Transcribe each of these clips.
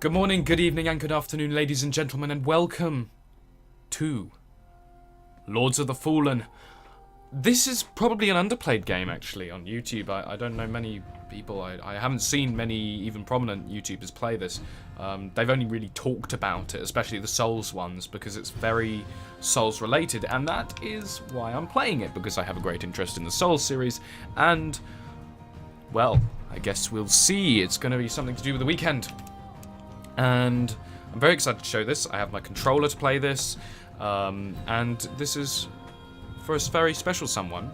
Good morning, good evening, and good afternoon, ladies and gentlemen, and welcome to Lords of the Fallen. This is probably an underplayed game, actually, on YouTube. I don't know many people. I haven't seen many even prominent YouTubers play this. They've only really talked about it, especially the Souls ones, because it's very Souls-related, and that is why I'm playing it, because I have a great interest in the Souls series, and, well, I guess we'll see. It's going to be something to do with the weekend. And I'm very excited to show this. I have my controller to play this, and this is for a very special someone,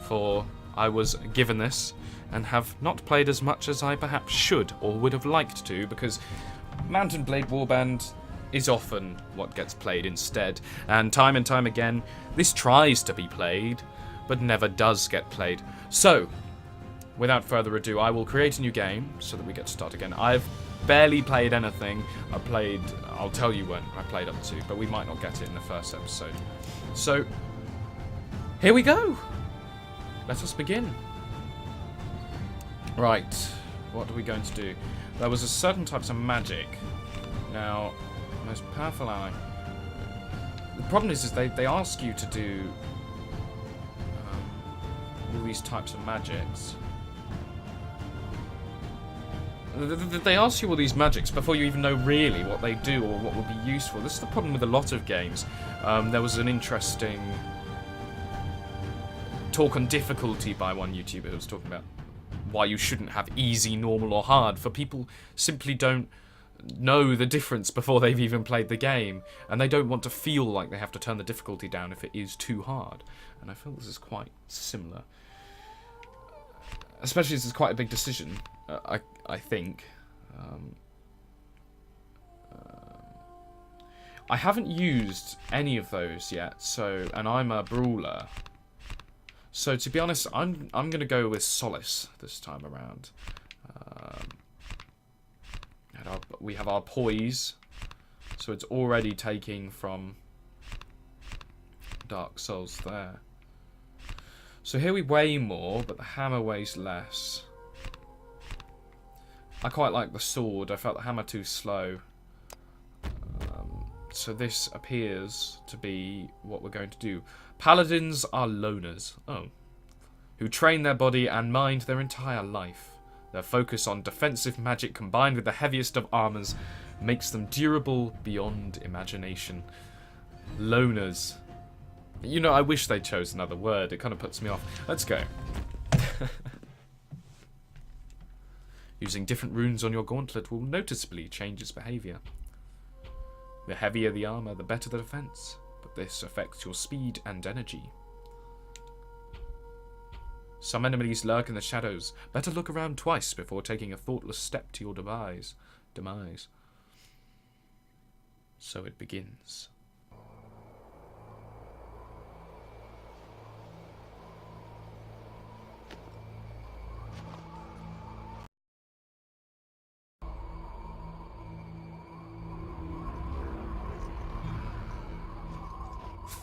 for I was given this and have not played as much as I perhaps should or would have liked to, because Mount and Blade Warband is often what gets played instead, and time again this tries to be played but never does get played. So without further ado, I will create a new game so that we get to start again. I've barely played anything. I'll tell you when I played up to, but we might not get it in the first episode. So, here we go! Let us begin. Right, what are we going to do? There was a certain types of magic. Now, most powerful ally. The problem is they ask you to do all these types of magics. They ask you all these magics before you even know really what they do or what would be useful. This is the problem with a lot of games. There was an interesting talk on difficulty by one YouTuber who was talking about why you shouldn't have easy, normal, or hard, for people simply don't know the difference before they've even played the game, and they don't want to feel like they have to turn the difficulty down if it is too hard. And I feel this is quite similar. Especially as it's quite a big decision, I think. I haven't used any of those yet, and I'm a brawler. So to be honest, I'm going to go with Solace this time around. We have our poise, so it's already taking from Dark Souls there. So here we weigh more, but the hammer weighs less. I quite like the sword. I felt the hammer too slow. So this appears to be what we're going to do. Paladins are loners. Who train their body and mind their entire life. Their focus on defensive magic combined with the heaviest of armors makes them durable beyond imagination. Loners. You know, I wish they chose another word. It kind of puts me off. Let's go. Using different runes on your gauntlet will noticeably change its behaviour. The heavier the armour, the better the defence, but this affects your speed and energy. Some enemies lurk in the shadows. Better look around twice before taking a thoughtless step to your demise. So it begins.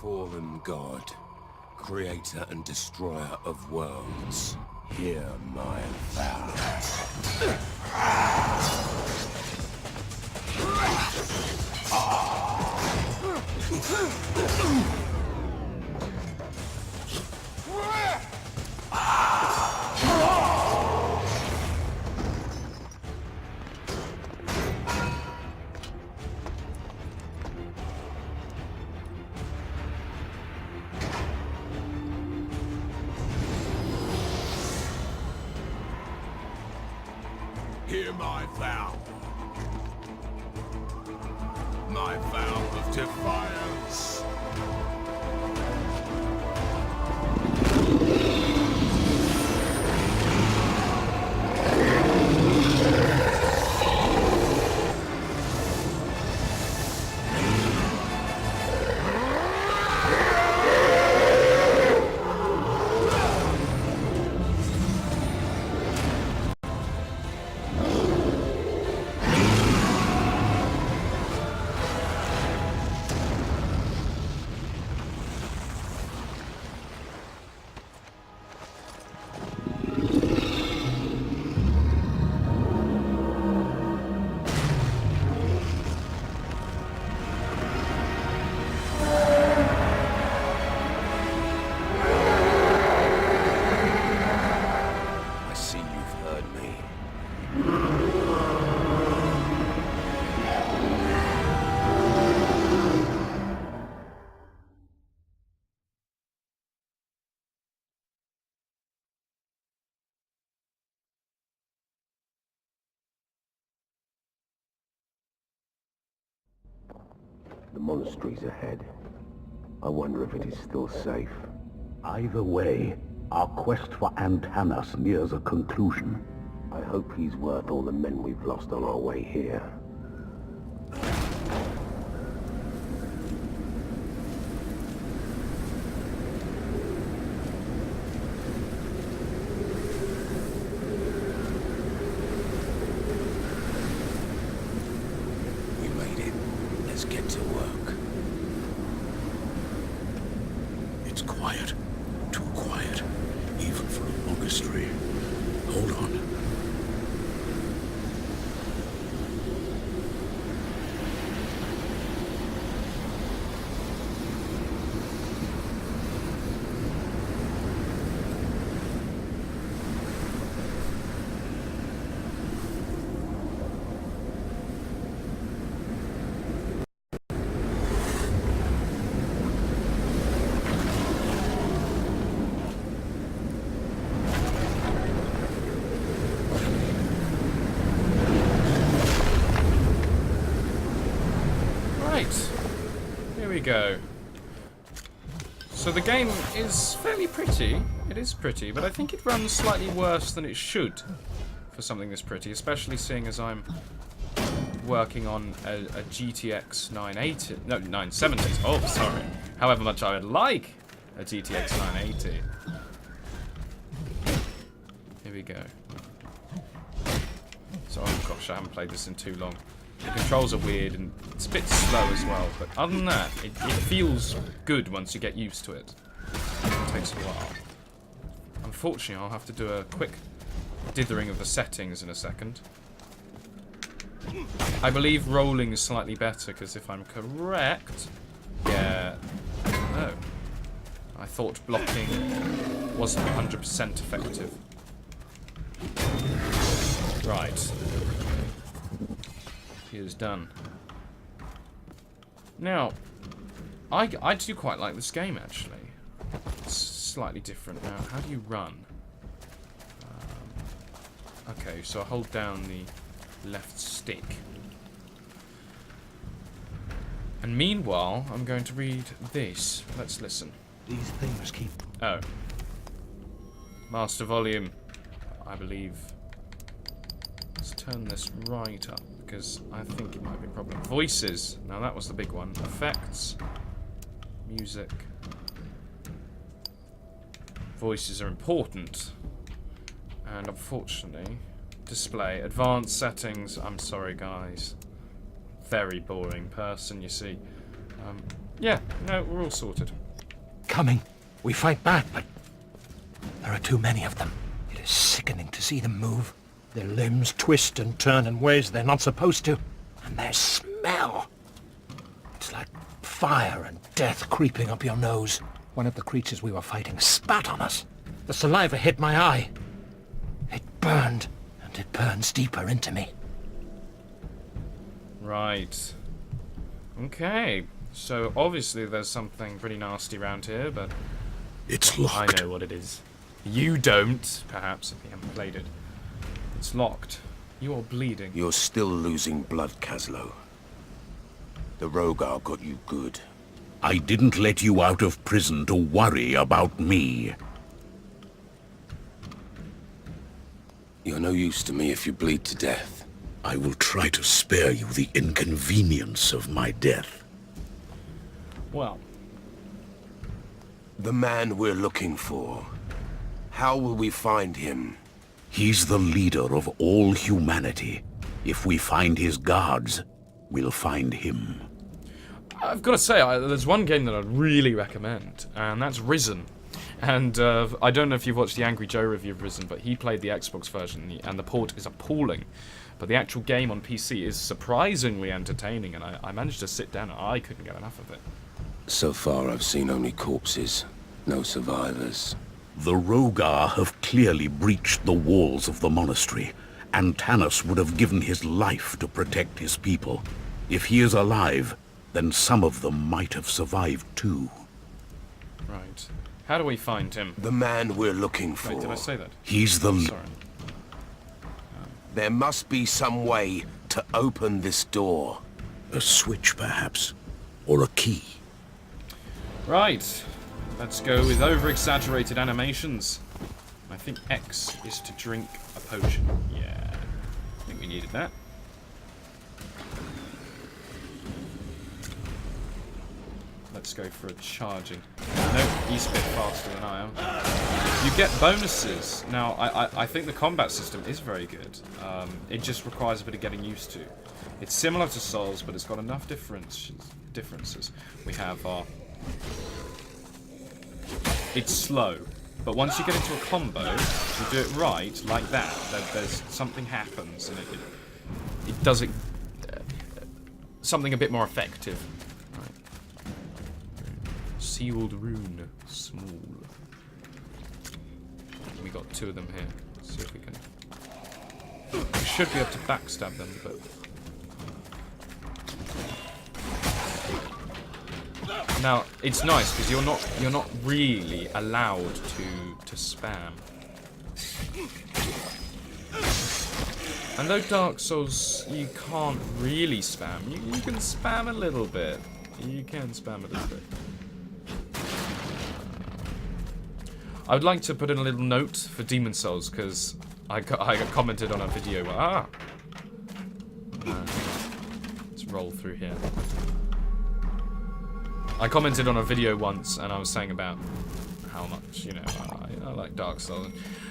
Fallen God, creator and destroyer of worlds, hear my vows. Hear my vow. My vow of defiance. The monastery's ahead. I wonder if it is still safe. Either way, our quest for Antanas nears a conclusion. I hope he's worth all the men we've lost on our way here. We made it. Let's get to work. It's quiet. Too quiet. Even for a monastery. Hold on. Right, here we go. So the game is fairly pretty. It is pretty, but I think it runs slightly worse than it should for something this pretty, especially seeing as I'm working on a GTX 980, no, 970. Oh, sorry. However much I would like a GTX 980. Here we go. So, oh gosh, I haven't played this in too long. The controls are weird and it's a bit slow as well, but other than that, it feels good once you get used to it. It takes a while. Unfortunately, I'll have to do a quick dithering of the settings in a second. I believe rolling is slightly better, because if I'm correct... Yeah... No. I thought blocking wasn't 100% effective. Right. Is done. Now, I do quite like this game, actually. It's slightly different now. How do you run? Okay, so I hold down the left stick. And meanwhile, I'm going to read this. Let's listen. These things keep... Oh. Master volume, I believe. Let's turn this right up, because I think it might be a problem. Voices. Now that was the big one. Effects. Music. Voices are important. And unfortunately, display. Advanced settings. I'm sorry, guys. Very boring person, you see. Yeah, no, we're all sorted. Coming. We fight back, but there are too many of them. It is sickening to see them move. Their limbs twist and turn in ways they're not supposed to. And their smell. It's like fire and death creeping up your nose. One of the creatures we were fighting spat on us. The saliva hit my eye. It burned, and it burns deeper into me. Right. Okay. So obviously there's something pretty nasty around here, but It's locked. I know what it is. You don't, perhaps, if you haven't played it. It's locked. You are bleeding. You're still losing blood, Kaslo. The Rogar got you good. I didn't let you out of prison to worry about me. You're no use to me if you bleed to death. I will try to spare you the inconvenience of my death. Well, The man we're looking for. How will we find him? He's the leader of all humanity. If we find his guards, we'll find him. I've got to say, there's one game that I'd really recommend, and that's Risen. And I don't know if you've watched the Angry Joe review of Risen, but he played the Xbox version, and the port is appalling. But the actual game on PC is surprisingly entertaining, and I managed to sit down and I couldn't get enough of it. So far, I've seen only corpses. No survivors. The Rogar have clearly breached the walls of the monastery. Antanas would have given his life to protect his people. If he is alive, then some of them might have survived too. Right. How do we find him? The man we're looking for. Wait, did I say that? He's the... Sorry. There must be some way to open this door. A switch, perhaps. or a key. Right. Let's go with over-exaggerated animations. I think X is to drink a potion. Yeah. I think we needed that. Let's go for a charging. Nope, he's a bit faster than I am. You get bonuses. Now, I think the combat system is very good. It just requires a bit of getting used to. It's similar to Souls, but it's got enough differences. We have our... It's slow, but once you get into a combo, you do it right, like that, there's something happens, and it does it... something a bit more effective. Sealed rune, small. We got 2 of them here. Let's see if we can. We should be able to backstab them, but now it's nice because you're not really allowed to spam. And though Dark Souls you can't really spam, you can spam a little bit. You can spam a little bit. I would like to put in a little note for Demon Souls because I got commented on a video. Let's roll through here. I commented on a video once and I was saying about how much, I like Dark Souls.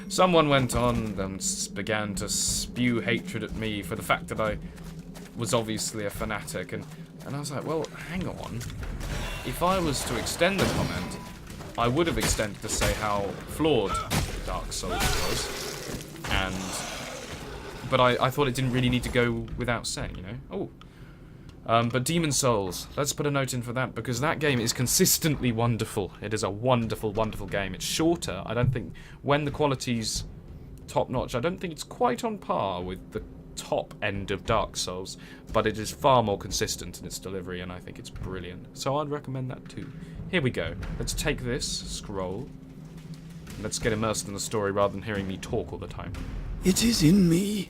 Someone went on and began to spew hatred at me for the fact that I was obviously a fanatic, and I was like, well, hang on. If I was to extend the comment, I would have extended to say how flawed Dark Souls was, but I thought it didn't really need to go without saying, but Demon Souls, let's put a note in for that, because that game is consistently wonderful. It is a wonderful, wonderful game. It's shorter. I don't think, when the quality's top-notch, I don't think it's quite on par with the top end of Dark Souls, but it is far more consistent in its delivery, and I think it's brilliant. So I'd recommend that too. Here we go. Let's take this scroll. Let's get immersed in the story rather than hearing me talk all the time. It is in me,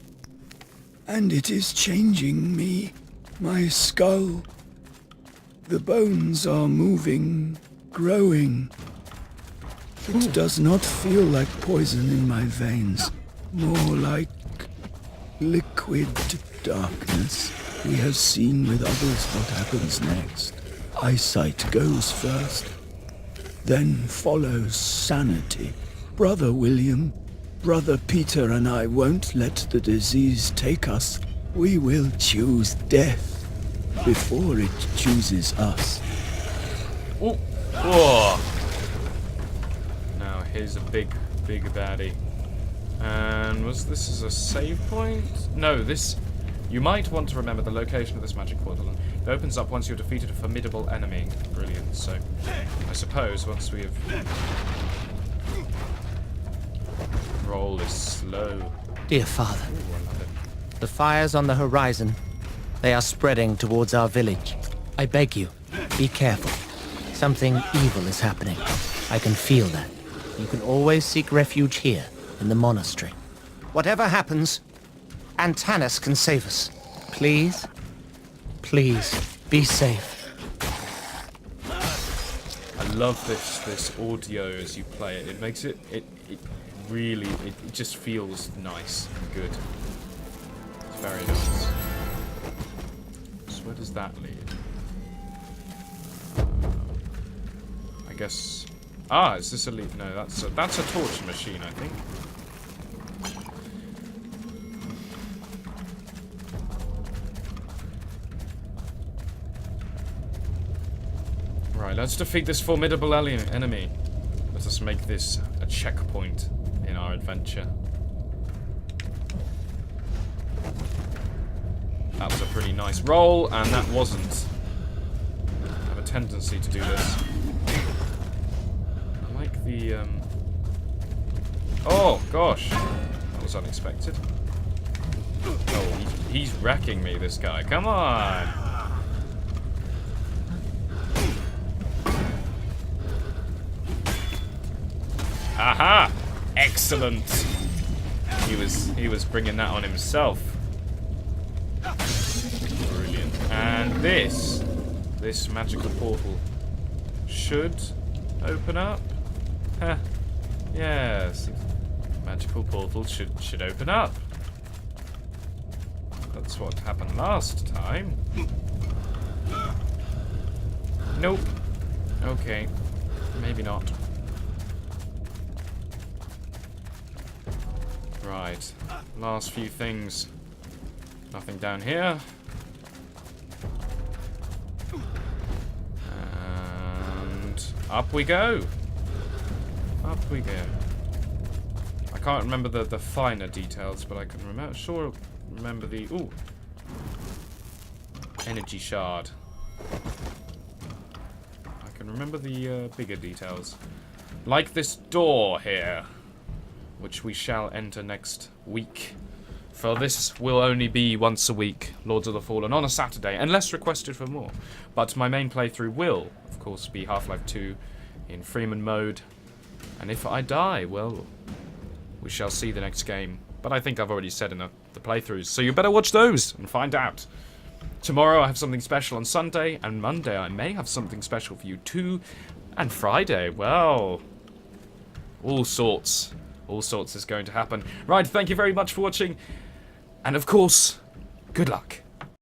and it is changing me. My skull. The bones are moving, growing. It does not feel like poison in my veins, more like liquid darkness. We have seen with others what happens next. Eyesight goes first, then follows sanity. Brother William, Brother Peter and I won't let the disease take us. We will choose death before it chooses us. Oh. Whoa. Now here's a big baddie. And this is a save point? No, this... You might want to remember the location of this magic portal. It opens up once you've defeated a formidable enemy. Brilliant. So, I suppose once we have... Roll is slow. Dear Father, Ooh, I love it. the fires on the horizon, they are spreading towards our village. I beg you, be careful. Something evil is happening. I can feel that. You can always seek refuge here, in the monastery. Whatever happens, Antanas can save us. Please, please, be safe. I love this audio as you play it. It makes it really, it just feels nice and good. It's very nice. So where does that lead? I guess... Ah, is this a lead? No, that's a torture machine, I think. Right, let's defeat this formidable enemy. Let us make this a checkpoint in our adventure. That was a pretty nice roll, and that wasn't. I have a tendency to do this. I like the, Oh, gosh. That was unexpected. Oh, he's wrecking me, this guy. Come on! Aha! Excellent! He was bringing that on himself. Brilliant. And this this magical portal should open up. Huh. Yes. Magical portal should open up. That's what happened last time. Nope. Okay. Maybe not. Right. Last few things. Nothing down here. And up we go. Up we go. I can't remember the finer details, but I can remember the... Ooh. Energy shard. I can remember the bigger details. Like this door here, which we shall enter next week. For this will only be once a week, Lords of the Fallen, on a Saturday, unless requested for more. But my main playthrough will, of course, be Half-Life 2 in Freeman mode. And if I die, well, we shall see the next game. But I think I've already said in the playthroughs, so you better watch those and find out. Tomorrow I have something special on Sunday, and Monday I may have something special for you too. And Friday, well, all sorts is going to happen. Right, thank you very much for watching. And of course, good luck.